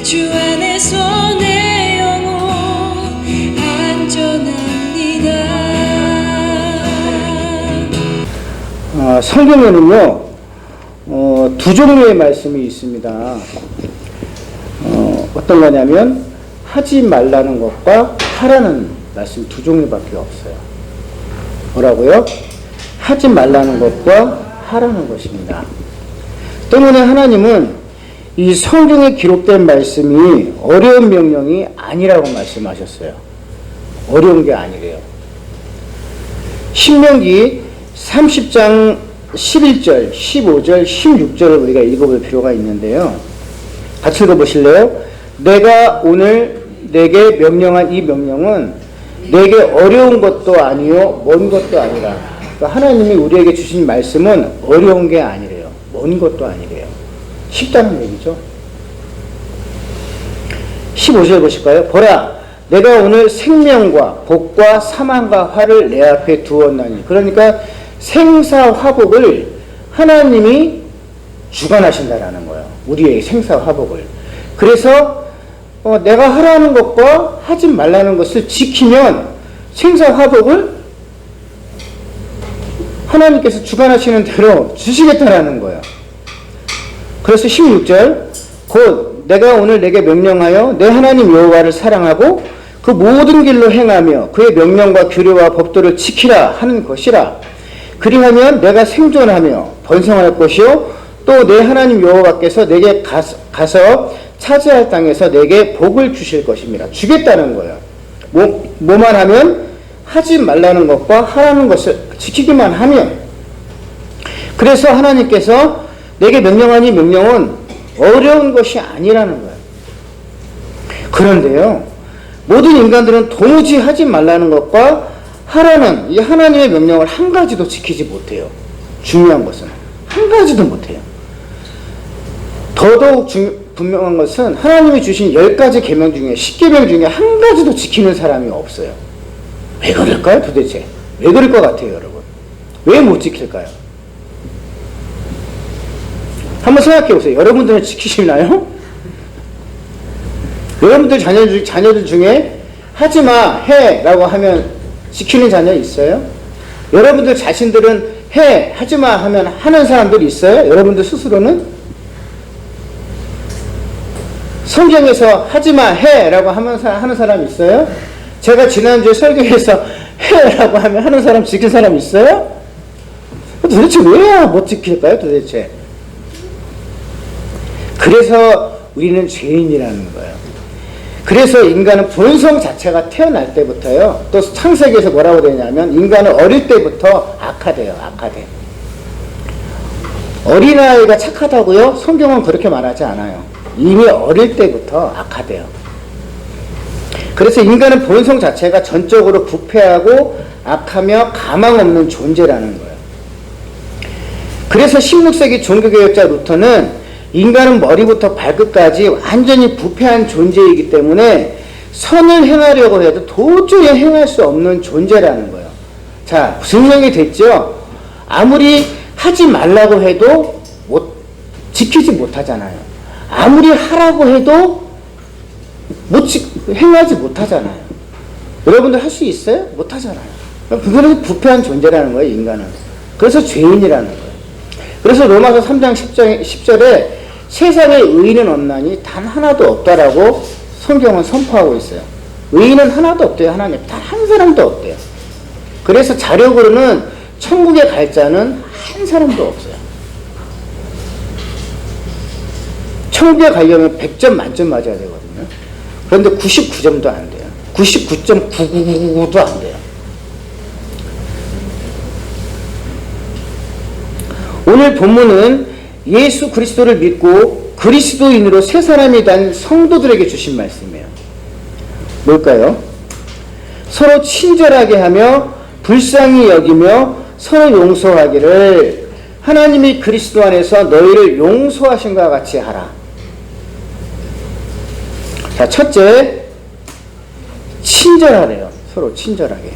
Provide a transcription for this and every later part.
주 안에서 내 영혼 안전합니다. 성경에는요 두 종류의 말씀이 있습니다. 어떤 거냐면 하지 말라는 것과 하라는 말씀 두 종류밖에 없어요. 뭐라고요? 하지 말라는 것과 하라는 것입니다. 때문에 하나님은 이 성경에 기록된 말씀이 어려운 명령이 아니라고 말씀하셨어요. 어려운 게 아니래요. 신명기 30장 11절, 15절, 16절을 우리가 읽어볼 필요가 있는데요. 같이 읽어보실래요? 내가 오늘 내게 명령한 이 명령은 내게 어려운 것도 아니요 먼 것도 아니라. 그러니까 하나님이 우리에게 주신 말씀은 어려운 게 아니래요. 먼 것도 아니래요. 쉽다는 얘기죠. 15절 보실까요? 보라, 내가 오늘 생명과 복과 사망과 화를 내 앞에 두었나니. 그러니까 생사화복을 하나님이 주관하신다라는 거예요. 우리의 생사화복을. 그래서 내가 하라는 것과 하지 말라는 것을 지키면 생사화복을 하나님께서 주관하시는 대로 주시겠다라는 거예요. 그래서 16절 곧 내가 오늘 내게 명령하여 내 하나님 여호와를 사랑하고 그 모든 길로 행하며 그의 명령과 규례와 법도를 지키라 하는 것이라. 그리하면 내가 생존하며 번성할 것이요 또 내 하나님 여호와께서 내게 가서 차지할 땅에서 내게 복을 주실 것입니다. 주겠다는 거예요. 뭐만 하면 하지 말라는 것과 하라는 것을 지키기만 하면. 그래서 하나님께서 내게 명령한 이 명령은 어려운 것이 아니라는 거예요. 그런데요, 모든 인간들은 도무지 하지 말라는 것과 하라는 이 하나님의 명령을 한 가지도 지키지 못해요. 중요한 것은 한 가지도 못해요. 더더욱 분명한 것은 하나님이 주신 10가지 계명 중에 10계명 중에 한 가지도 지키는 사람이 없어요. 왜 그럴까요 도대체? 왜 그럴 것 같아요 여러분? 왜 못 지킬까요? 한번 생각해 보세요. 여러분들은 지키시나요? 여러분들 자녀들 중에 하지마 해 라고 하면 지키는 자녀 있어요? 여러분들 자신들은 해 하지마 하면 하는 사람들이 있어요? 여러분들 스스로는? 성경에서 하지마 해 라고 하는 사람 있어요? 제가 지난주에 설교에서 해 라고 하면 하는 사람 지킨 사람 있어요? 도대체 왜 못 지킬까요 도대체? 그래서 우리는 죄인이라는 거예요. 그래서 인간은 본성 자체가 태어날 때부터요, 또 창세기에서 뭐라고 되냐면 인간은 어릴 때부터 악하대요. 악하대. 어린아이가 착하다고요? 성경은 그렇게 말하지 않아요. 이미 어릴 때부터 악하대요. 그래서 인간은 본성 자체가 전적으로 부패하고 악하며 가망 없는 존재라는 거예요. 그래서 16세기 종교개혁자 루터는 인간은 머리부터 발끝까지 완전히 부패한 존재이기 때문에 선을 행하려고 해도 도저히 행할 수 없는 존재라는 거예요. 자, 증명이 됐죠? 아무리 하지 말라고 해도 지키지 못하잖아요. 아무리 하라고 해도 행하지 못하잖아요. 여러분들 할 수 있어요? 못하잖아요. 그거는 부패한 존재라는 거예요, 인간은. 그래서 죄인이라는 거예요. 그래서 로마서 3장 10절에 세상에 의인은 없나니 단 하나도 없다라고 성경은 선포하고 있어요. 의인은 하나도 없대요. 하나님 단 한 사람도 없대요. 그래서 자력으로는 천국에 갈 자는 한 사람도 없어요. 천국에 가려면 100점 만점 맞아야 되거든요. 그런데 99점도 안 돼요. 99.9999도 안 돼요. 오늘 본문은 예수 그리스도를 믿고 그리스도인으로 새 사람이 된 성도들에게 주신 말씀이에요. 뭘까요? 서로 친절하게 하며 불쌍히 여기며 서로 용서하기를 하나님이 그리스도 안에서 너희를 용서하신 것과 같이 하라. 자, 첫째, 친절하래요. 서로 친절하게.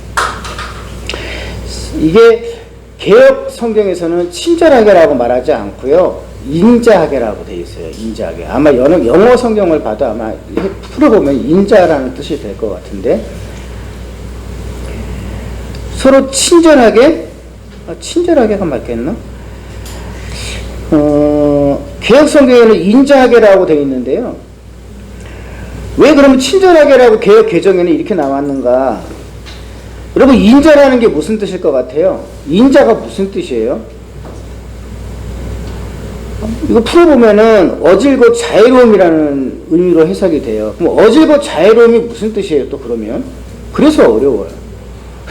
이게 개혁 성경에서는 친절하게라고 말하지 않고요, 인자하게라고 되어 있어요. 인자하게. 아마 영어 성경을 봐도 아마 풀어보면 인자라는 뜻이 될 것 같은데, 서로 친절하게, 친절하게가 맞겠나? 개역 성경에는 인자하게라고 되어 있는데요. 왜 그러면 친절하게라고 개역 개정에는 이렇게 나왔는가? 여러분, 인자라는 게 무슨 뜻일 것 같아요? 인자가 무슨 뜻이에요? 이거 풀어보면은 어질고 자애로움이라는 의미로 해석이 돼요. 그럼 어질고 자애로움이 무슨 뜻이에요, 또 그러면? 그래서 어려워요.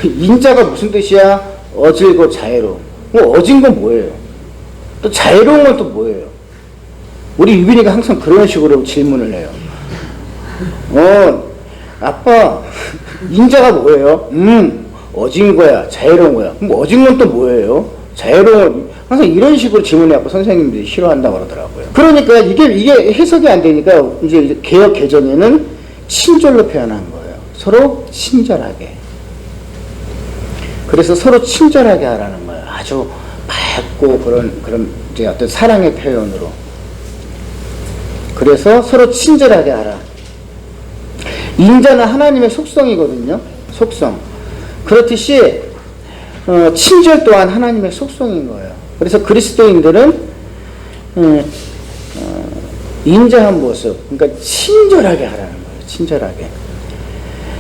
인자가 무슨 뜻이야? 어질고 자애로움. 어진 건 뭐예요? 또 자애로운 건 또 뭐예요? 우리 유빈이가 항상 그런 식으로 질문을 해요. 아빠, 인자가 뭐예요? 어진 거야, 자애로운 거야. 그럼 어진 건 또 뭐예요? 자애로운, 항상 이런 식으로 질문해갖고 선생님들이 싫어한다고 그러더라고요. 그러니까 이게 해석이 안 되니까 이제 개역 개정에는 친절로 표현한 거예요. 서로 친절하게. 그래서 서로 친절하게 하라는 거예요. 아주 밝고 그런 이제 어떤 사랑의 표현으로. 그래서 서로 친절하게 하라. 인자는 하나님의 속성이거든요. 속성. 그렇듯이 친절 또한 하나님의 속성인 거예요. 그래서 그리스도인들은 인자한 모습, 그러니까 친절하게 하라는 거예요. 친절하게.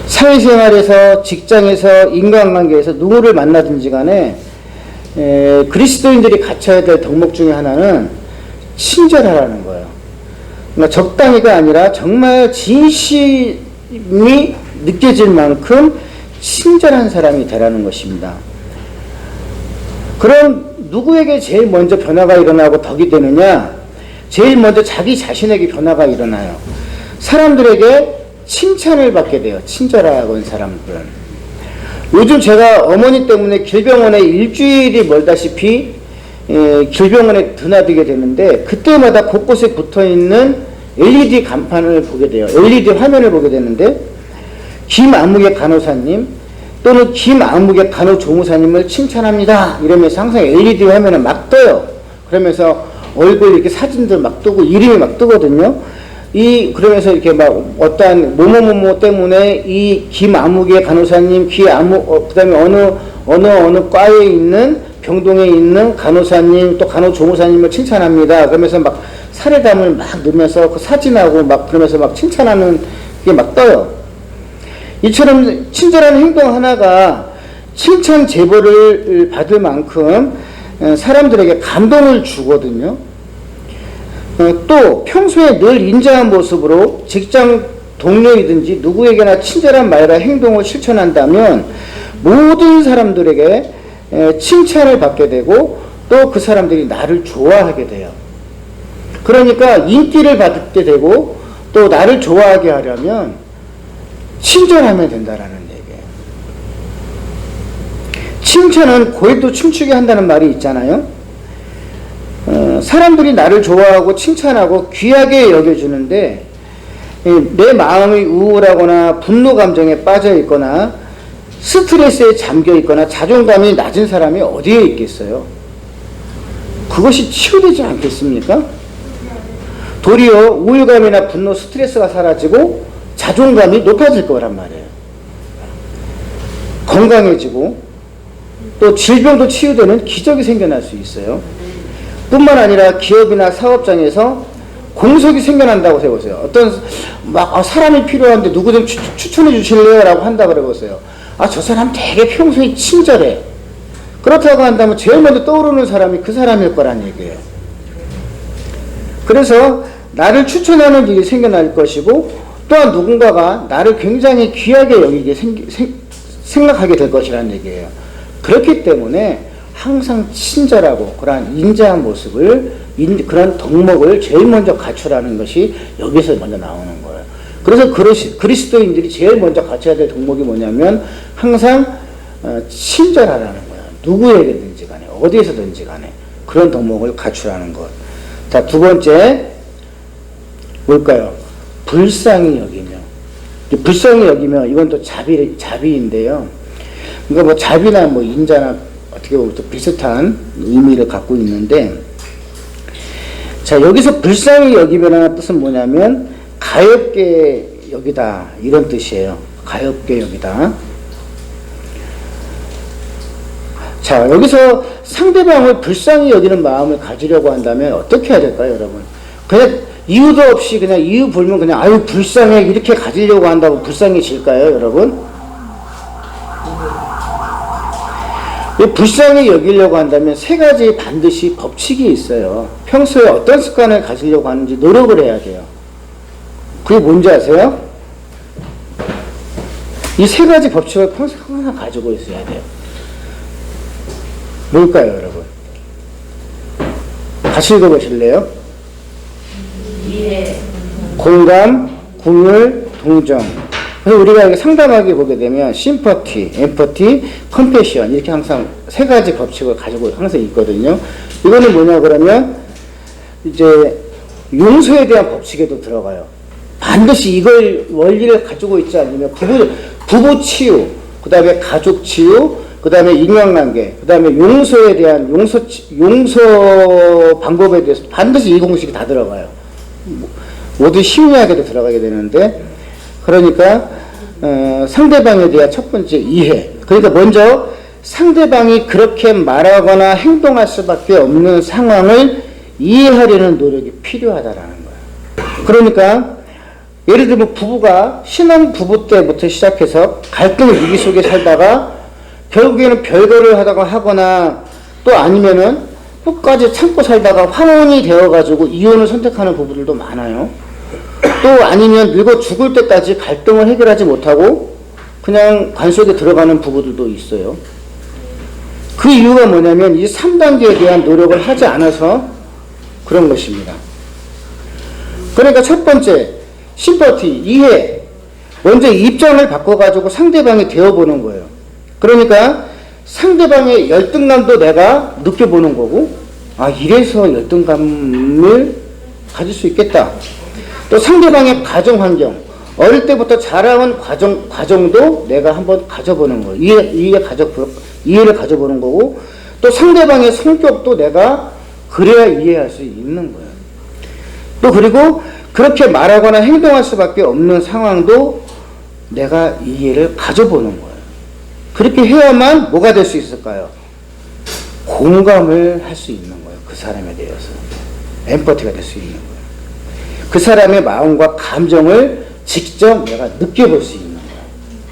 사회생활에서, 직장에서, 인간관계에서 누구를 만나든지 간에 그리스도인들이 갖춰야 될 덕목 중에 하나는 친절하라는 거예요. 그러니까 적당히가 아니라 정말 진심이 느껴질 만큼 친절한 사람이 되라는 것입니다. 그럼 누구에게 제일 먼저 변화가 일어나고 덕이 되느냐? 제일 먼저 자기 자신에게 변화가 일어나요. 사람들에게 칭찬을 받게 돼요. 친절한 사람들은. 요즘 제가 어머니 때문에 길병원에 일주일이 멀다시피 길병원에 드나들게 되는데, 그때마다 곳곳에 붙어있는 LED 간판을 보게 돼요. LED 화면을 보게 되는데, 김아무개 간호사님 또는 김아무개 간호조무사님을 칭찬합니다 이러면서 항상 LED 화면에 막 떠요. 그러면서 얼굴 이렇게 사진들 막 뜨고 이름이 막 뜨거든요. 그러면서 이렇게 막 어떠한 뭐뭐뭐뭐 때문에 이 김아무개 간호사님, 그 다음에 어느 과에 있는, 병동에 있는 간호사님, 또 간호조무사님을 칭찬합니다. 그러면서 막 사례담을 막 넣으면서 그 사진하고 막 그러면서 막 칭찬하는 게 막 떠요. 이처럼 친절한 행동 하나가 칭찬 제보를 받을 만큼 사람들에게 감동을 주거든요. 또 평소에 늘 인자한 모습으로 직장 동료이든지 누구에게나 친절한 말과 행동을 실천한다면 모든 사람들에게 칭찬을 받게 되고 또 그 사람들이 나를 좋아하게 돼요. 그러니까 인기를 받게 되고 또 나를 좋아하게 하려면 친절하면 된다라는 얘기예요. 칭찬은 고집도 춤추게 한다는 말이 있잖아요. 사람들이 나를 좋아하고 칭찬하고 귀하게 여겨주는데, 내 마음이 우울하거나 분노 감정에 빠져 있거나 스트레스에 잠겨 있거나 자존감이 낮은 사람이 어디에 있겠어요? 그것이 치유되지 않겠습니까? 도리어 우울감이나 분노, 스트레스가 사라지고 자존감이 높아질 거란 말이에요. 건강해지고 또 질병도 치유되는 기적이 생겨날 수 있어요. 뿐만 아니라 기업이나 사업장에서 공석이 생겨난다고 해보세요. 어떤 사람이 필요한데 누구 좀 추천해 주실래요? 라고 한다고 해보세요. 저 사람 되게 평소에 친절해. 그렇다고 한다면 제일 먼저 떠오르는 사람이 그 사람일 거란 얘기예요. 그래서 나를 추천하는 일이 생겨날 것이고, 또한 누군가가 나를 굉장히 귀하게 여기게 생각하게 될 것이라는 얘기예요. 그렇기 때문에 항상 친절하고 그러한 인자한 모습을, 그런 덕목을 제일 먼저 갖추라는 것이 여기서 먼저 나오는 거예요. 그래서 그리스도인들이 제일 먼저 갖춰야 될 덕목이 뭐냐면 항상 친절하라는 거예요. 누구에게든지 간에, 어디에서든지 간에 그런 덕목을 갖추라는 것. 자, 두 번째 뭘까요? 불쌍히 여기며. 불쌍히 여기며, 이건 또 자비인데요. 그러니까 뭐 자비나 뭐 인자나 어떻게 보면 또 비슷한 의미를 갖고 있는데, 자, 여기서 불쌍히 여기라는 뜻은 뭐냐면 가엾게 여기다 이런 뜻이에요. 가엾게 여기다. 자, 여기서 상대방을 불쌍히 여기는 마음을 가지려고 한다면 어떻게 해야 될까요, 여러분? 그냥 이유도 없이 그냥 이유 불면 그냥 아유 불쌍해 이렇게 가지려고 한다고 불쌍해질까요, 여러분? 불쌍히 여기려고 한다면 세 가지 반드시 법칙이 있어요. 평소에 어떤 습관을 가지려고 하는지 노력을 해야 돼요. 그게 뭔지 아세요? 이 세 가지 법칙을 평소에 항상 가지고 있어야 돼요. 뭘까요, 여러분? 같이 읽어보실래요? 이해, 공감, 궁율, 동정. 그래서 우리가 이렇게 상담하게 보게 되면 심퍼티, 엠퍼티, 컴패션 이렇게 항상 세 가지 법칙을 가지고 항상 있거든요. 이거는 뭐냐 그러면 이제 용서에 대한 법칙에도 들어가요. 반드시 이걸 원리를 가지고 있지 않으면 부부 치유, 그 다음에 가족 치유, 그 다음에 인간관계, 그 다음에 용서에 대한 용서 방법에 대해서 반드시 이 공식이 다 들어가요. 모두 심리학에도 들어가게 되는데, 그러니까 상대방에 대한 첫 번째 이해. 그러니까 먼저 상대방이 그렇게 말하거나 행동할 수밖에 없는 상황을 이해하려는 노력이 필요하다라는 거예요. 그러니까 예를 들면 부부가 신혼 부부 때부터 시작해서 갈등 위기 속에 살다가 결국에는 별거를 하거나 또 아니면은 끝까지 참고 살다가 환원이 되어가지고 이혼을 선택하는 부부들도 많아요. 또 아니면 늙어 죽을 때까지 갈등을 해결하지 못하고 그냥 관 속에 들어가는 부부들도 있어요. 그 이유가 뭐냐면 이 3단계에 대한 노력을 하지 않아서 그런 것입니다. 그러니까 첫 번째 심퍼티, 이해. 먼저 입장을 바꿔가지고 상대방이 되어보는 거예요. 그러니까 상대방의 열등감도 내가 느껴보는 거고, 아, 이래서 열등감을 가질 수 있겠다. 또 상대방의 가정 환경, 어릴 때부터 자라온 과정도 내가 한번 가져보는 거예요. 이해를 가져보는 거고, 또 상대방의 성격도 내가 그래야 이해할 수 있는 거예요. 또 그리고 그렇게 말하거나 행동할 수밖에 없는 상황도 내가 이해를 가져보는 거예요. 그렇게 해야만 뭐가 될 수 있을까요? 공감을 할 수 있는 거예요. 그 사람에 대해서. 엠퍼티가 될 수 있는 거예요. 그 사람의 마음과 감정을 직접 내가 느껴볼 수 있는 거예요.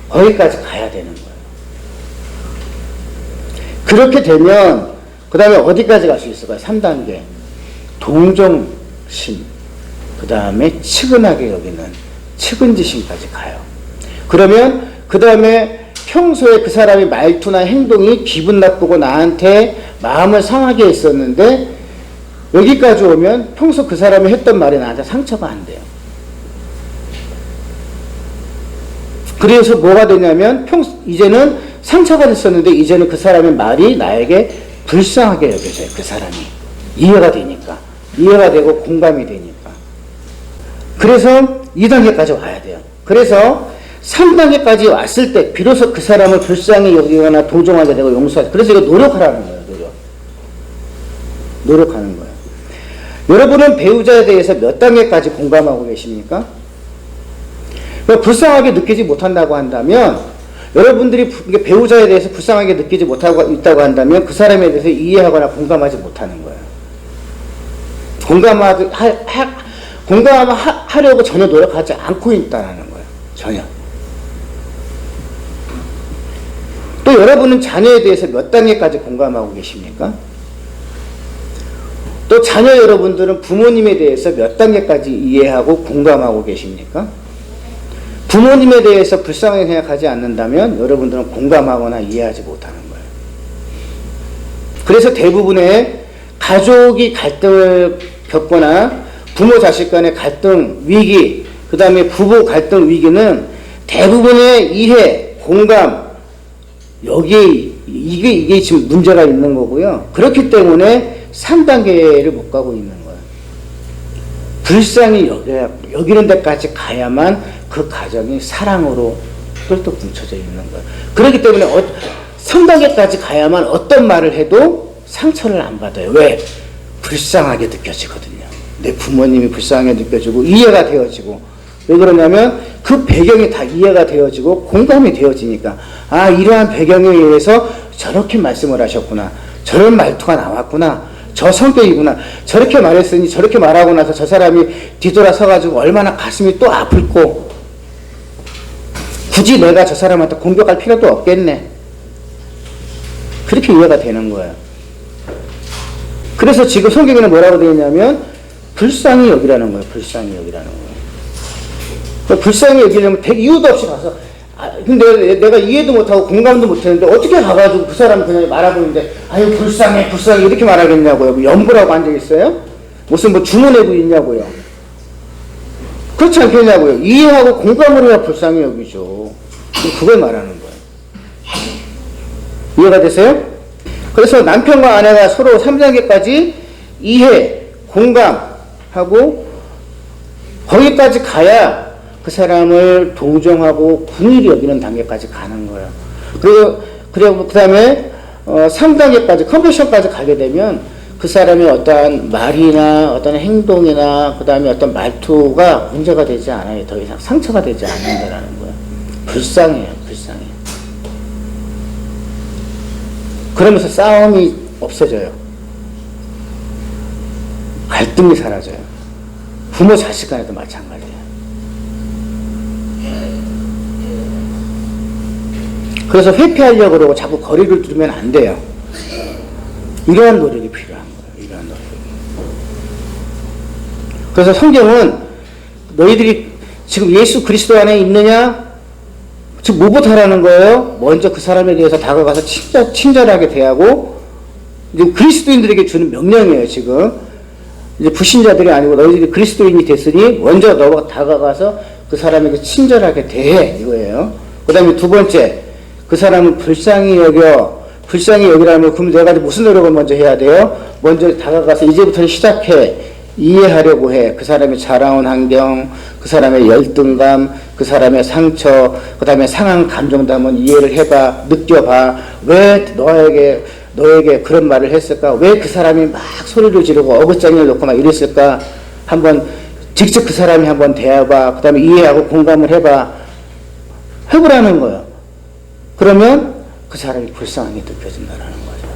거기까지 가야 되는 거예요. 그렇게 되면 그 다음에 어디까지 갈 수 있을까요? 3단계. 동정심. 그 다음에 측은하게 여기는 측은지심까지 가요. 그러면 그 다음에 평소에 그 사람의 말투나 행동이 기분 나쁘고 나한테 마음을 상하게 했었는데 여기까지 오면 평소 그 사람이 했던 말이 나한테 상처가 안 돼요. 그래서 뭐가 되냐면 이제는 상처가 됐었는데 이제는 그 사람의 말이 나에게 불쌍하게 여겨져요. 그 사람이. 이해가 되니까. 이해가 되고 공감이 되니까. 그래서 2단계까지 와야 돼요. 그래서 3단계까지 왔을 때 비로소 그 사람을 불쌍히 여기거나 동정하게 되고 용서하게. 그래서 이거 노력하라는 거예요. 노력하는 거예요. 여러분은 배우자에 대해서 몇 단계까지 공감하고 계십니까? 불쌍하게 느끼지 못한다고 한다면 여러분들이 배우자에 대해서 불쌍하게 느끼지 못하고 있다고 한다면 그 사람에 대해서 이해하거나 공감하지 못하는 거예요. 공감하려고 전혀 노력하지 않고 있다는 거예요. 전혀. 또 여러분은 자녀에 대해서 몇 단계까지 공감하고 계십니까? 또 자녀 여러분들은 부모님에 대해서 몇 단계까지 이해하고 공감하고 계십니까? 부모님에 대해서 불쌍하게 생각하지 않는다면 여러분들은 공감하거나 이해하지 못하는 거예요. 그래서 대부분의 가족이 갈등을 겪거나 부모 자식 간의 갈등 위기, 그 다음에 부부 갈등 위기는 대부분의 이해, 공감, 여기에 이게 지금 문제가 있는 거고요. 그렇기 때문에 3단계를 못 가고 있는 거예요. 불쌍히 여기는 데까지 가야만 그 가정이 사랑으로 똘똘 뭉쳐져 있는 거예요. 그렇기 때문에 3단계까지 가야만 어떤 말을 해도 상처를 안 받아요. 왜? 불쌍하게 느껴지거든요. 내 부모님이 불쌍하게 느껴지고 이해가 되어지고, 왜 그러냐면 그 배경이 다 이해가 되어지고 공감이 되어지니까, 아, 이러한 배경에 의해서 저렇게 말씀을 하셨구나, 저런 말투가 나왔구나, 저 성격이구나, 저렇게 말했으니 저렇게 말하고 나서 저 사람이 뒤돌아서가지고 얼마나 가슴이 또 아플고, 굳이 내가 저 사람한테 공격할 필요도 없겠네, 그렇게 이해가 되는 거예요. 그래서 지금 성경에는 뭐라고 되어 있냐면 불쌍히 여기라는 거예요. 불쌍히 여기라는 거예요. 불쌍히 여기려면 이유도 없이 가서, 근데 내가 이해도 못하고 공감도 못했는데 어떻게 가가지고 그 사람 그냥 말하고 있는데, 아유 불쌍해 불쌍해 이렇게 말하겠냐고요. 뭐 연부라고 앉아있어요? 무슨 뭐 주문하고 있냐고요. 그렇지 않겠냐고요. 이해하고 공감을 해야 불쌍히 여기죠. 그걸 말하는 거예요. 이해가 되세요? 그래서 남편과 아내가 서로 3단계까지 이해, 공감하고 거기까지 가야 그 사람을 동정하고 긍휼히 여기는 단계까지 가는 거예요. 그리고 그 다음에 3단계까지 컴패션까지 가게 되면 그 사람의 어떠한 말이나 어떤 행동이나 그 다음에 어떤 말투가 문제가 되지 않아요. 더 이상 상처가 되지 않는다라는 거예요. 불쌍해요. 불쌍해요. 그러면서 싸움이 없어져요. 갈등이 사라져요. 부모 자식 간에도 마찬가지예요. 그래서 회피하려고 그러고 자꾸 거리를 두면 안 돼요. 이러한 노력이 필요한 거예요. 이러한 노력. 그래서 성경은 너희들이 지금 예수 그리스도 안에 있느냐? 즉 뭐부터 하라는 거예요? 먼저 그 사람에 대해서 다가가서 친절하게 대하고, 이제 그리스도인들에게 주는 명령이에요. 지금 이제 불신자들이 아니고 너희들이 그리스도인이 됐으니 먼저 너가 다가가서 그 사람에게 친절하게 대해, 이거예요. 그 다음에 두 번째, 그 사람을 불쌍히 여기라면 그럼 내가 무슨 노력을 먼저 해야 돼요? 먼저 다가가서 이제부터 시작해 이해하려고 해. 그 사람의 자라온 환경, 그 사람의 열등감, 그 사람의 상처, 그 다음에 상한 감정도 한번 이해를 해봐, 느껴봐. 왜 너에게 그런 말을 했을까? 왜 그 사람이 막 소리를 지르고 어긋장을 놓고 막 이랬을까? 한번 직접 그 사람이 한번 대해봐. 그 다음에 이해하고 공감을 해보라는 거예요. 그러면 그 사람이 불쌍하게 느껴진다는 거죠.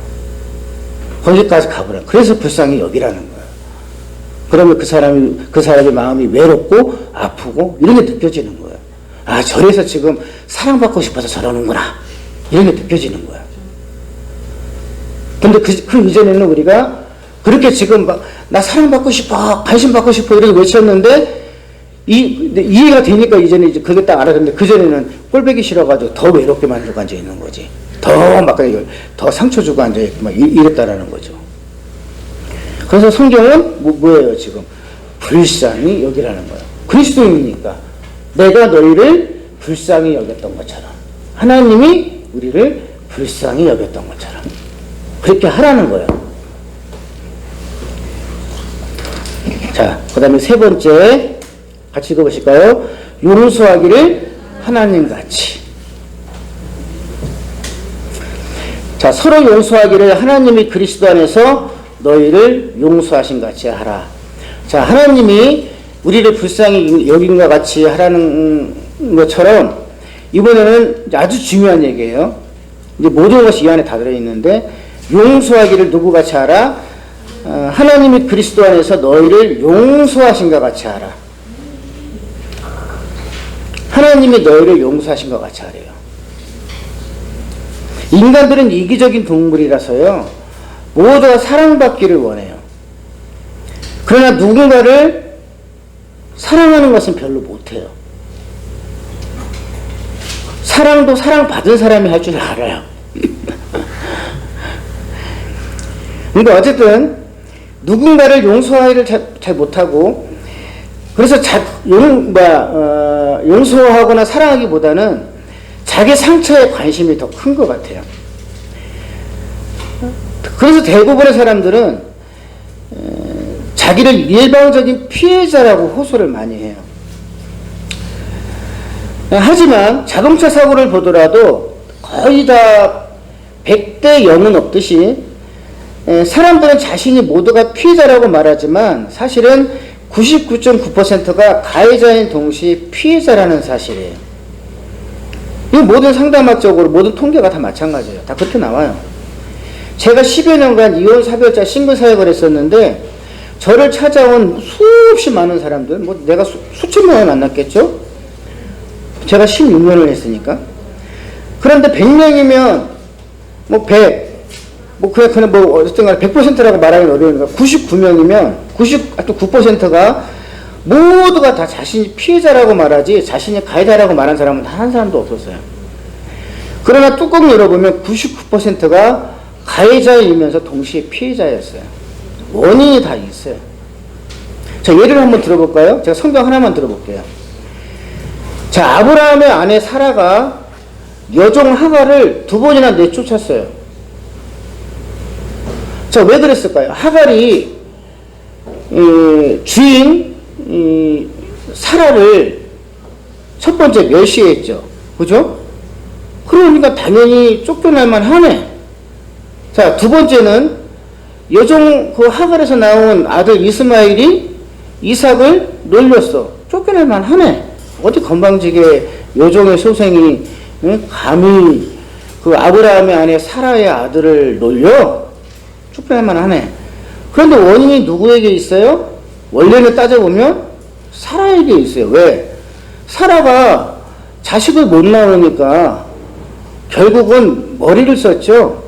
거기까지 가보라. 그래서 불쌍히 여기라는 거예요. 그러면 그 사람의 마음이 외롭고 아프고 이런 게 느껴지는 거예요. 아, 저래서 지금 사랑받고 싶어서 저러는구나, 이런 게 느껴지는 거예요. 근데 그 이전에는 우리가 그렇게 지금 막 나 사랑받고 싶어, 관심받고 싶어 이렇게 외쳤는데 이해가 되니까 이제는 이제 그게 딱 알아듣는데, 그전에는 꼴보기 싫어가지고 더 외롭게 만들고 앉아 있는 거지. 더 상처 주고 앉아 있고 막 이랬다라는 거죠. 그래서 성경은 뭐예요 지금? 불쌍히 여기라는 거예요. 그리스도인이니까 내가 너희를 불쌍히 여겼던 것처럼 하나님이 우리를 불쌍히 여겼던 것처럼 그렇게 하라는 거예요. 자, 그 다음에 세 번째 같이 읽어보실까요? 용서하기를 하나님같이. 자, 서로 용서하기를 하나님이 그리스도 안에서 너희를 용서하신 같이 하라. 자, 하나님이 우리를 불쌍히 여긴과 같이 하라는 것처럼 이번에는 아주 중요한 얘기예요. 이제 모든 것이 이 안에 다 들어있는데, 용서하기를 누구같이 하라? 하나님이 그리스도 안에서 너희를 용서하신 것 같이 하라. 하나님이 너희를 용서하신 것 같이 하래요. 인간들은 이기적인 동물이라서요, 모두가 사랑받기를 원해요. 그러나 누군가를 사랑하는 것은 별로 못해요. 사랑도 사랑받은 사람이 할 줄 알아요. 그러니까 어쨌든 누군가를 용서하기를 잘 못하고, 그래서 용서하거나 사랑하기보다는 자기 상처에 관심이 더 큰 것 같아요. 그래서 대부분의 사람들은 자기를 일방적인 피해자라고 호소를 많이 해요. 하지만 자동차 사고를 보더라도 거의 다 100대 0은 없듯이 사람들은 자신이 모두가 피해자라고 말하지만 사실은 99.9%가 가해자인 동시에 피해자라는 사실이에요. 이거 모든 상담학적으로 모든 통계가 다 마찬가지예요. 다 그렇게 나와요. 제가 10여 년간 이혼 사별자 싱글 사역을 했었는데 저를 찾아온 수없이 많은 사람들, 뭐 내가 수천 명을 만났겠죠? 제가 16년을 했으니까. 그런데 100명이면 뭐 100, 뭐 그냥 뭐 어쨌든 간에 100%라고 말하기는 어려우니까 99명이면 99%가 모두가 다 자신이 피해자라고 말하지 자신이 가해자라고 말한 사람은 단 한 사람도 없었어요. 그러나 뚜껑 열어보면 99%가 가해자이면서 동시에 피해자였어요. 원인이 다 있어요. 자, 예를 한번 들어볼까요? 제가 성경 하나만 들어볼게요. 자, 아브라함의 아내 사라가 여종 하갈을 2번이나 내쫓았어요. 자, 왜 그랬을까요? 하갈이 주인 사라를 첫 번째 멸시했죠. 그죠? 그러니까 당연히 쫓겨날만 하네. 자, 두 번째는 여종 그 하갈에서 나온 아들 이스마엘이 이삭을 놀렸어. 쫓겨날만 하네. 어디 건방지게 여종의 소생이 감히 그 아브라함의 아내 사라의 아들을 놀려? 쫓겨날만 하네. 그런데 원인이 누구에게 있어요? 원래는 따져보면 사라에게 있어요. 왜? 사라가 자식을 못 낳으니까 결국은 머리를 썼죠.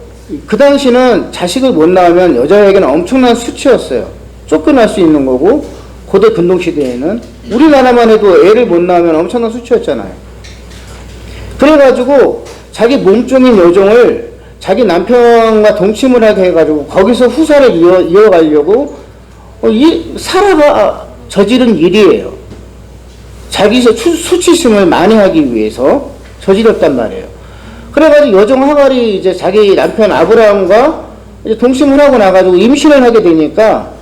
그 당시는 자식을 못 낳으면 여자에게는 엄청난 수치였어요. 쫓겨날 수 있는 거고, 고대 근동시대에는 우리나라만 해도 애를 못 낳으면 엄청난 수치였잖아요. 그래가지고 자기 몸종인 여종을 자기 남편과 동침을 하게 해가지고 거기서 후사를 이어가려고 이 사라가 저지른 일이에요. 자기 수치심을 만회하기 위해서 저질렀단 말이에요. 그래가지고 여종 하갈이 이제 자기 남편 아브라함과 이제 동침을 하고 나가지고 임신을 하게 되니까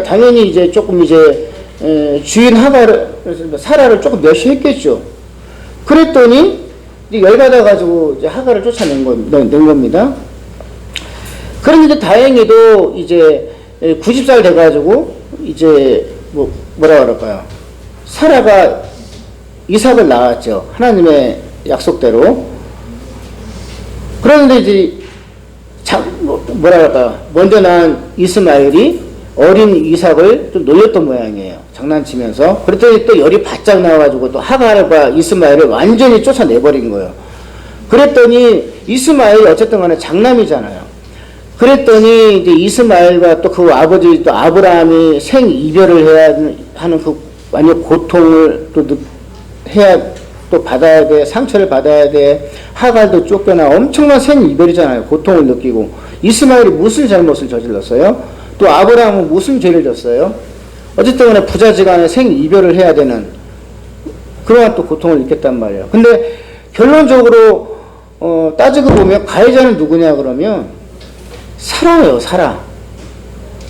당연히 이제 조금 이제 주인 사라를 조금 멸시했겠죠. 그랬더니 이제 열받아가지고 이제 하갈을 쫓아낸 겁니다. 그런데 다행히도 이제 90살 돼가지고 이제 뭐라 그럴까요? 사라가 이삭을 낳았죠. 하나님의 약속대로. 그런데 이제 뭐라 그럴까요? 먼저 낳은 이스마엘이 어린 이삭을 좀 놀렸던 모양이에요. 장난치면서. 그랬더니 또 열이 바짝 나와가지고 또 하갈과 이스마엘을 완전히 쫓아내버린 거예요. 그랬더니 이스마엘이 어쨌든 간에 장남이잖아요. 그랬더니 이제 이스마엘과 또 그 아버지 또 아브라함이 생이별을 해야 하는 그 완전 고통을 또 해야 또 받아야 돼. 상처를 받아야 돼. 하갈도 쫓겨나 엄청난 생이별이잖아요. 고통을 느끼고. 이스마엘이 무슨 잘못을 저질렀어요? 또 아브라함은 무슨 죄를 졌어요? 어쨌든 간에 부자지간에 생이별을 해야 되는 그러한 또 고통을 느꼈단 말이에요. 근데 결론적으로 따지고 보면 가해자는 누구냐 그러면 사라예요. 사라.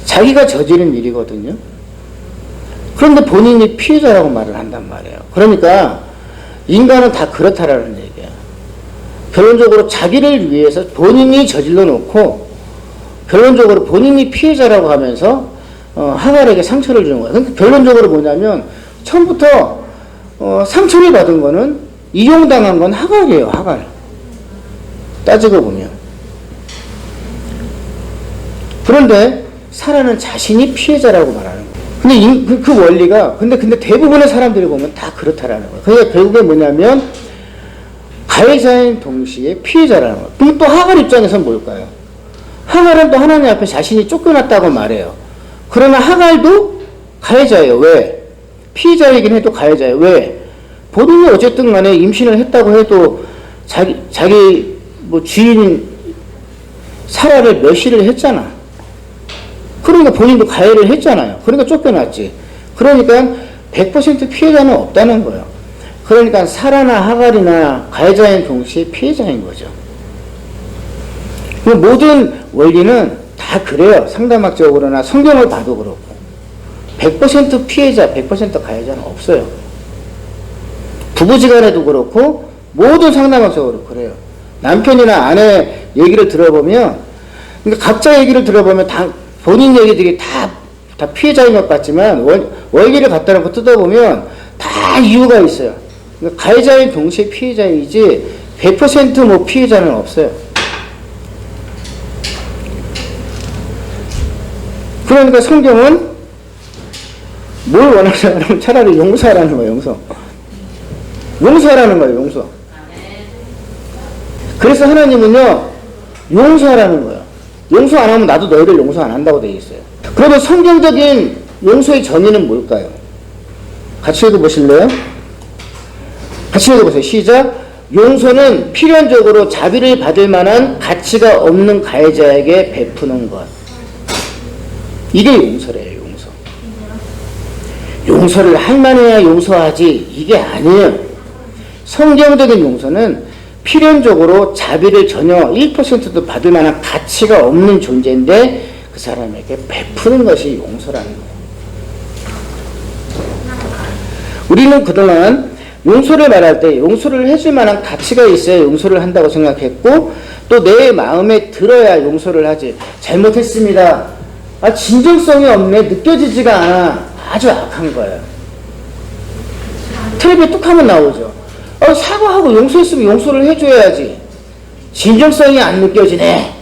자기가 저지른 일이거든요. 그런데 본인이 피해자라고 말을 한단 말이에요. 그러니까 인간은 다 그렇다라는 얘기야. 결론적으로 자기를 위해서 본인이 저질러 놓고 결론적으로 본인이 피해자라고 하면서 하갈에게 상처를 주는 거야. 그러니까 결론적으로 뭐냐면 처음부터 상처를 받은 거는 이용당한 건 하갈이에요. 하갈. 따지고 보면. 그런데 사라는 자신이 피해자라고 말하는 거예요. 근데 그 원리가 근데 대부분의 사람들이 보면 다 그렇다라는 거예요. 그게 결국에 뭐냐면 가해자인 동시에 피해자라는 거예요. 그럼 또 하갈 입장에서는 뭘까요? 하갈은 또 하나님 앞에 자신이 쫓겨났다고 말해요. 그러나 하갈도 가해자예요. 왜? 피해자이긴 해도 가해자예요. 왜? 본인이 어쨌든 간에 임신을 했다고 해도 자기 주인인 사라를 멸시를 했잖아. 그러니까 본인도 가해를 했잖아요. 그러니까 쫓겨났지. 그러니까 100% 피해자는 없다는 거예요. 그러니까 사라나 하갈이나 가해자인 동시에 피해자인 거죠. 모든 원리는 다 그래요. 상담학적으로나 성경을 봐도 그렇고 100% 피해자, 100% 가해자는 없어요. 부부지간에도 그렇고 모든 상담학적으로 그래요. 남편이나 아내 얘기를 들어보면 그러니까 각자 얘기를 들어보면 다 본인 얘기들이 다 다 피해자인 것 같지만 원리를 갖다 놓고 뜯어보면 다 이유가 있어요. 그러니까 가해자인 동시에 피해자이지 100% 피해자는 없어요. 그러니까 성경은 뭘 원하냐면 차라리 용서하라는 거예요. 용서하라는 거예요. 용서. 그래서 하나님은요 용서하라는 거예요. 용서 안 하면 나도 너희들 용서 안 한다고 되어 있어요. 그러면 성경적인 용서의 전의는 뭘까요? 같이 읽어보실래요? 같이 읽어보세요. 시작. 용서는 필연적으로 자비를 받을 만한 가치가 없는 가해자에게 베푸는 것. 이게 용서래요. 용서를 할 만해야 용서하지 이게 아니에요. 성경적인 용서는 필연적으로 자비를 전혀 1%도 받을 만한 가치가 없는 존재인데 그 사람에게 베푸는 것이 용서라는 거예요. 우리는 그동안 용서를 말할 때 용서를 해줄 만한 가치가 있어야 용서를 한다고 생각했고 또 내 마음에 들어야 용서를 하지. 잘못했습니다. 진정성이 없네. 느껴지지가 않아. 아주 악한 거예요. 텔레비에 뚝 하면 나오죠. 사과하고 용서했으면 용서를 해줘야지. 진정성이 안 느껴지네.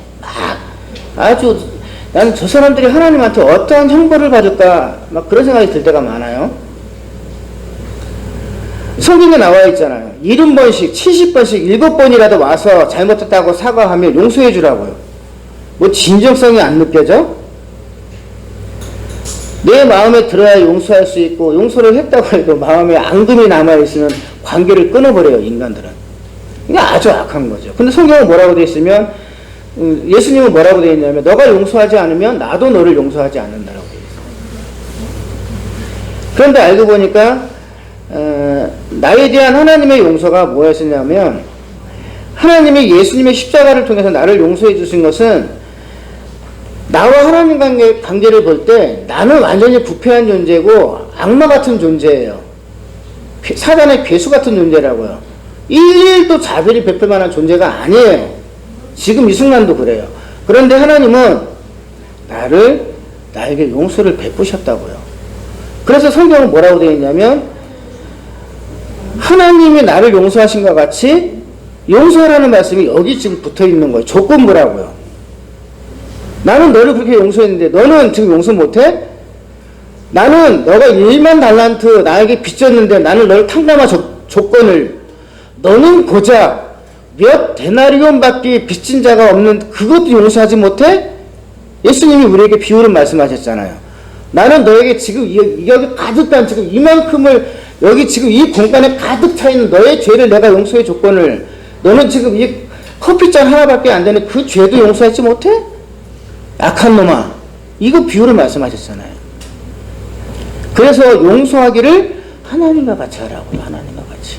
아주 나는 저 사람들이 하나님한테 어떠한 형벌을 받을까 막 그런 생각이 들 때가 많아요. 성경에 나와 있잖아요. 70번씩 70번씩 7번이라도 와서 잘못했다고 사과하면 용서해 주라고요. 뭐 진정성이 안 느껴져? 내 마음에 들어야 용서할 수 있고 용서를 했다고 해도 마음에 앙금이 남아있으면 관계를 끊어버려요. 인간들은. 이게 아주 악한 거죠. 근데 성경은 뭐라고 되어 있으면 예수님은 뭐라고 되어 있냐면 너가 용서하지 않으면 나도 너를 용서하지 않는다라고 되어 있어요. 그런데 알고 보니까 나에 대한 하나님의 용서가 뭐였냐면 하나님이 예수님의 십자가를 통해서 나를 용서해 주신 것은 나와 하나님 관계를 볼 때 나는 완전히 부패한 존재고 악마 같은 존재예요. 사단의 괴수 같은 존재라고요. 일일도 자비를 베풀 만한 존재가 아니에요. 지금 이 순간도 그래요. 그런데 하나님은 나에게 용서를 베푸셨다고요. 그래서 성경은 뭐라고 되어 있냐면 하나님이 나를 용서하신 것 같이 용서하라는 말씀이 여기 지금 붙어 있는 거예요. 조건부라고요. 나는 너를 그렇게 용서했는데 너는 지금 용서 못해? 나는 너가 1만 달란트 나에게 빚졌는데 나는 너를 탕감할 조건을 너는 고작 몇 데나리온밖에 빚진 자가 없는 그것도 용서하지 못해? 예수님이 우리에게 비유를 말씀하셨잖아요. 나는 너에게 지금 여기 가득한 지금 이만큼을 여기 지금 이 공간에 가득 차 있는 너의 죄를 내가 용서의 조건을 너는 지금 이 커피잔 하나밖에 안 되는 그 죄도 용서하지 못해? 악한 놈아. 이거 비유를 말씀하셨잖아요. 그래서 용서하기를 하나님과 같이 하라고요. 하나님과 같이.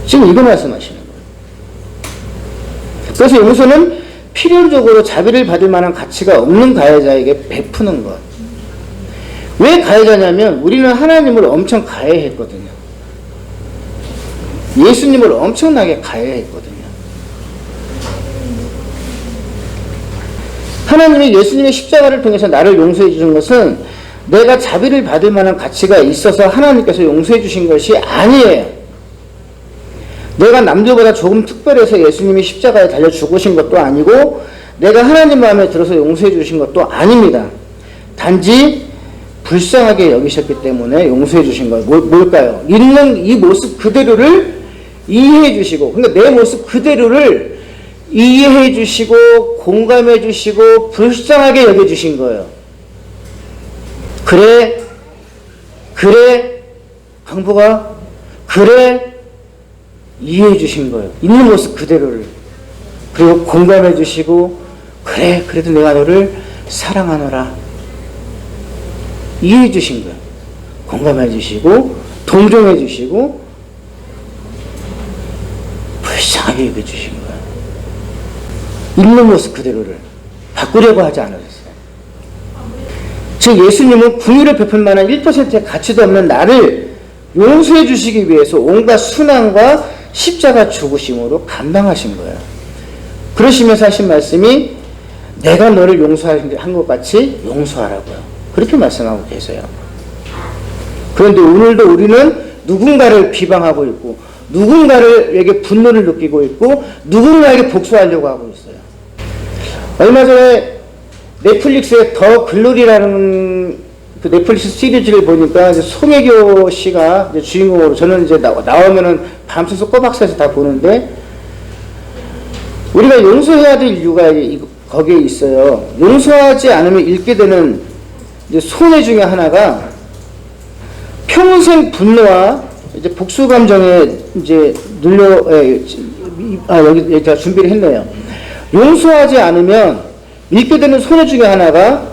지금 이거 말씀하시는 거예요. 그래서 용서는 필연적으로 자비를 받을 만한 가치가 없는 가해자에게 베푸는 것. 왜 가해자냐면 우리는 하나님을 엄청 가해했거든요. 예수님을 엄청나게 가해했거든요. 하나님이 예수님의 십자가를 통해서 나를 용서해 주신 것은 내가 자비를 받을 만한 가치가 있어서 하나님께서 용서해 주신 것이 아니에요. 내가 남들보다 조금 특별해서 예수님이 십자가에 달려 죽으신 것도 아니고 내가 하나님 마음에 들어서 용서해 주신 것도 아닙니다. 단지 불쌍하게 여기셨기 때문에 용서해 주신 거예요. 뭘까요? 있는 이 모습 그대로를 이해해 주시고 그러니까 내 모습 그대로를 이해해 주시고 공감해 주시고 불쌍하게 여겨 주신 거예요. 그래 강보가 그래 이해해 주신 거예요. 있는 모습 그대로를. 그리고 공감해 주시고 그래 그래도 내가 너를 사랑하노라 이해해 주신 거예요. 공감해 주시고 동정해 주시고 불쌍하게 여겨 주신 거예요. 있는 모습 그대로를 바꾸려고 하지 않으셨어요. 즉 예수님은 긍휼을 베풀 만한 1%의 가치도 없는 나를 용서해 주시기 위해서 온갖 순환과 십자가 죽으심으로 감당하신 거예요. 그러시면서 하신 말씀이 내가 너를 용서한 것 같이 용서하라고요. 그렇게 말씀하고 계세요. 그런데 오늘도 우리는 누군가를 비방하고 있고 누군가에게 분노를 느끼고 있고 누군가에게 복수하려고 하고 있어요. 얼마 전에 넷플릭스의 더 글로리라는 그 넷플릭스 시리즈를 보니까 이제 송혜교 씨가 이제 주인공으로, 저는 이제 나오면은 밤새서 꼬박새서 다 보는데, 우리가 용서해야 될 이유가 거기에 있어요. 용서하지 않으면 잃게 되는 이제 손해 중에 하나가 평생 분노와 이제 복수 감정에 이제 여기 제가 준비를 했네요. 용서하지 않으면 잃게 되는 손해 중에 하나가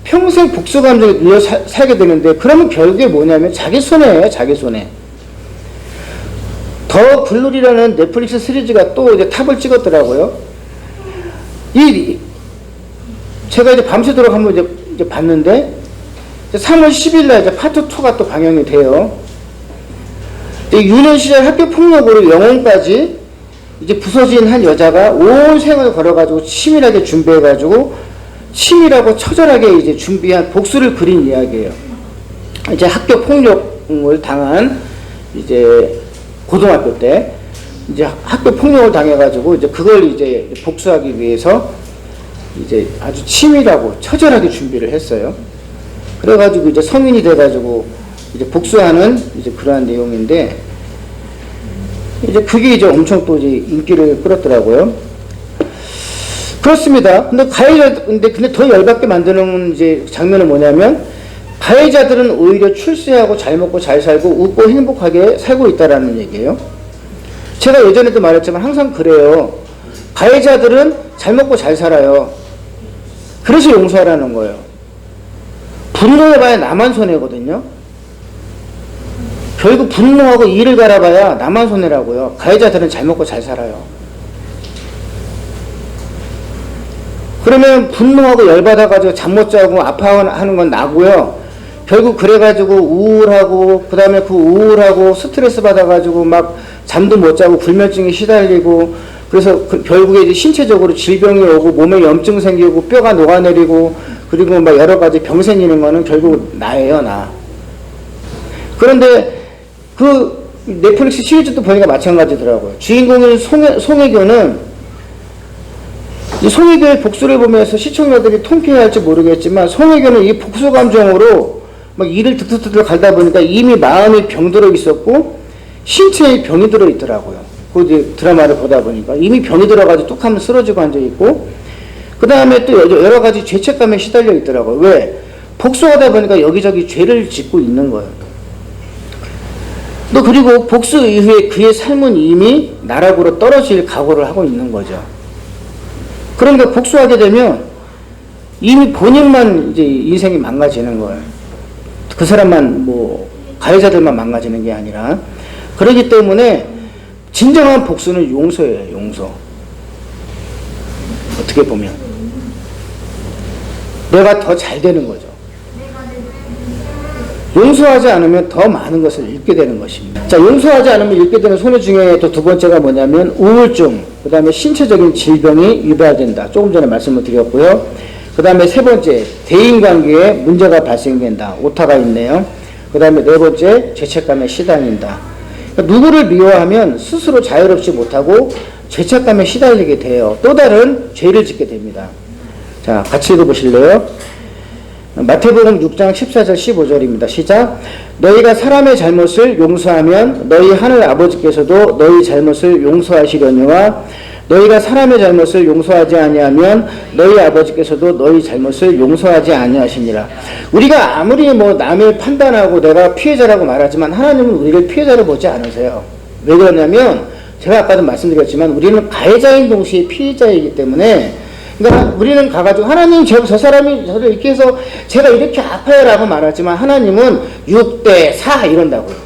평생 복수 감정에 눌려 살게 되는데, 그러면 결국에 뭐냐면 자기 손해예요, 자기 손해. 더 글로리라는 넷플릭스 시리즈가 또 이제 탑을 찍었더라고요. 제가 이제 밤새도록 한번 이제 봤는데, 3월 10일 날 이제 파트 2가 또 방영이 돼요. 유년 시절 학교 폭력으로 영혼까지 이제 부서진 한 여자가 온 생을 걸어가지고 치밀하게 준비해가지고 치밀하고 처절하게 이제 준비한 복수를 그린 이야기예요. 이제 학교 폭력을 당한 이제 고등학교 때 이제 학교 폭력을 당해가지고 이제 그걸 이제 복수하기 위해서 이제 아주 치밀하고 처절하게 준비를 했어요. 그래가지고 이제 성인이 돼가지고 이제 복수하는 이제 그러한 내용인데, 이제 그게 이제 엄청 또 이제 인기를 끌었더라고요. 그렇습니다. 근데 더 열받게 만드는 이제 장면은 뭐냐면, 가해자들은 오히려 출세하고 잘 먹고 잘 살고 웃고 행복하게 살고 있다라는 얘기예요. 제가 예전에도 말했지만 항상 그래요. 가해자들은 잘 먹고 잘 살아요. 그래서 용서하라는 거예요. 분노해봐야 나만 손해거든요. 결국 분노하고 이를 갈아봐야 나만 손해라고요. 가해자들은 잘 먹고 잘 살아요. 그러면 분노하고 열받아가지고 잠 못 자고 아파하는 건 나고요. 결국 그래가지고 우울하고, 그 다음에 그 우울하고 스트레스 받아가지고 막 잠도 못 자고 불면증에 시달리고, 그래서 결국에 이제 신체적으로 질병이 오고 몸에 염증 생기고 뼈가 녹아내리고, 그리고 막 여러 가지 병 생기는 거는 결국 나예요, 나. 그런데 그 넷플릭스 시리즈도 보니까 마찬가지더라고요. 주인공인 송혜교는, 이 송혜교의 복수를 보면서 시청자들이 통쾌해할지 모르겠지만, 송혜교는 이 복수 감정으로 막 이를 득득득 갈다 보니까 이미 마음이 병들어 있었고 신체에 병이 들어 있더라고요. 그 드라마를 보다 보니까 이미 병이 들어가지고 뚝 하면 쓰러지고 앉아 있고, 그 다음에 또 여러 가지 죄책감에 시달려 있더라고요. 왜? 복수하다 보니까 여기저기 죄를 짓고 있는 거예요. 또 그리고 복수 이후에 그의 삶은 이미 나락으로 떨어질 각오를 하고 있는 거죠. 그러니까 복수하게 되면 이미 본인만 이제 인생이 망가지는 거예요. 그 사람만, 가해자들만 망가지는 게 아니라. 그렇기 때문에 진정한 복수는 용서예요, 용서. 어떻게 보면 내가 더 잘 되는 거죠. 용서하지 않으면 더 많은 것을 잃게 되는 것입니다. 자, 용서하지 않으면 잃게 되는 손해 중에 또 두 번째가 뭐냐면 우울증, 그 다음에 신체적인 질병이 유발된다. 조금 전에 말씀을 드렸고요. 그 다음에 세 번째, 대인관계에 문제가 발생된다. 오타가 있네요. 그 다음에 네 번째, 죄책감에 시달린다. 그러니까 누구를 미워하면 스스로 자유롭지 못하고 죄책감에 시달리게 돼요. 또 다른 죄를 짓게 됩니다. 자, 같이 읽어보실래요? 마태복음 6장 14절 15절입니다. 시작. 너희가 사람의 잘못을 용서하면 너희 하늘 아버지께서도 너희 잘못을 용서하시려니와 너희가 사람의 잘못을 용서하지 아니하면 너희 아버지께서도 너희 잘못을 용서하지 아니하시니라. 우리가 아무리 남을 판단하고 내가 피해자라고 말하지만 하나님은 우리를 사례자로 보지 않으세요. 왜 그러냐면 제가 아까도 말씀드렸지만 우리는 가해자인 동시에 피해자이기 때문에, 그러니까 우리는 가가지고 하나님 저 사람이 저를 이렇게 해서 제가 이렇게 아파요 라고 말하지만 하나님은 6대4 이런다고요.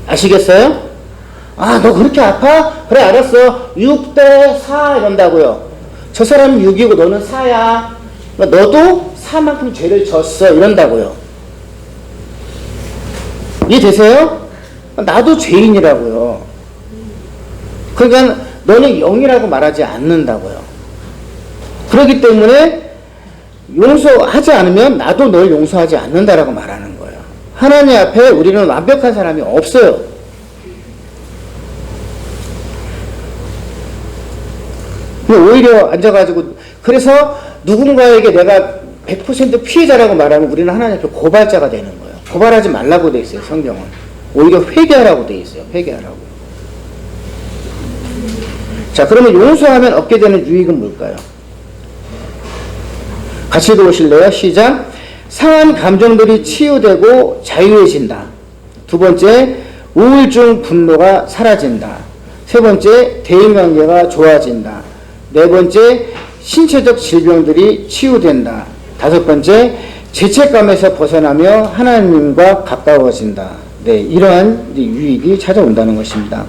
아시겠어요? 아, 너 그렇게 아파? 그래, 알았어. 6대4 이런다고요. 저 사람은 6이고 너는 4야. 그러니까 너도 4만큼 죄를 졌어 이런다고요. 이해되세요? 나도 죄인이라고요. 그러니까 너는 0이라고 말하지 않는다고요. 그렇기 때문에 용서하지 않으면 나도 널 용서하지 않는다라고 말하는 거예요. 하나님 앞에 우리는 완벽한 사람이 없어요. 오히려 앉아가지고, 그래서 누군가에게 내가 100% 피해자라고 말하면 우리는 하나님 앞에 고발자가 되는 거예요. 고발하지 말라고 돼 있어요, 성경은. 오히려 회개하라고 돼 있어요. 회개하라고. 자, 그러면 용서하면 얻게 되는 유익은 뭘까요? 같이 읽어보실래요? 시작. 상한 감정들이 치유되고 자유해진다. 두 번째, 우울증 분노가 사라진다. 세 번째, 대인관계가 좋아진다. 네 번째, 신체적 질병들이 치유된다. 다섯 번째, 죄책감에서 벗어나며 하나님과 가까워진다. 네, 이러한 유익이 찾아온다는 것입니다.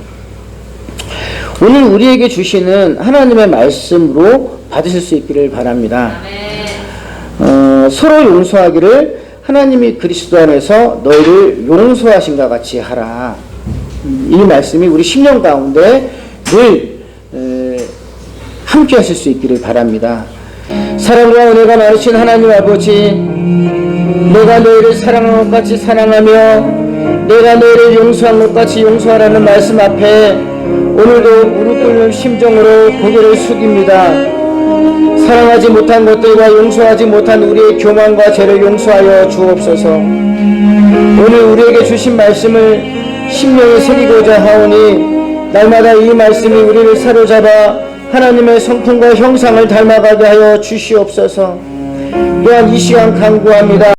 오늘 우리에게 주시는 하나님의 말씀으로 받으실 수 있기를 바랍니다. 서로 용서하기를 하나님이 그리스도 안에서 너희를 용서하신과 같이 하라. 이 말씀이 우리 10년 가운데 늘 함께 하실 수 있기를 바랍니다. 사랑과 은혜가 많으신 하나님 아버지, 내가 너희를 사랑한 것 같이 사랑하며 내가 너희를 용서한 것 같이 용서하라는 말씀 앞에 오늘도 무릎 꿇는 심정으로 고개를 숙입니다. 사랑하지 못한 것들과 용서하지 못한 우리의 교만과 죄를 용서하여 주옵소서. 오늘 우리에게 주신 말씀을 심령에 새기고자 하오니 날마다 이 말씀이 우리를 사로잡아 하나님의 성품과 형상을 닮아가게 하여 주시옵소서. 또한 이 시간 간구합니다.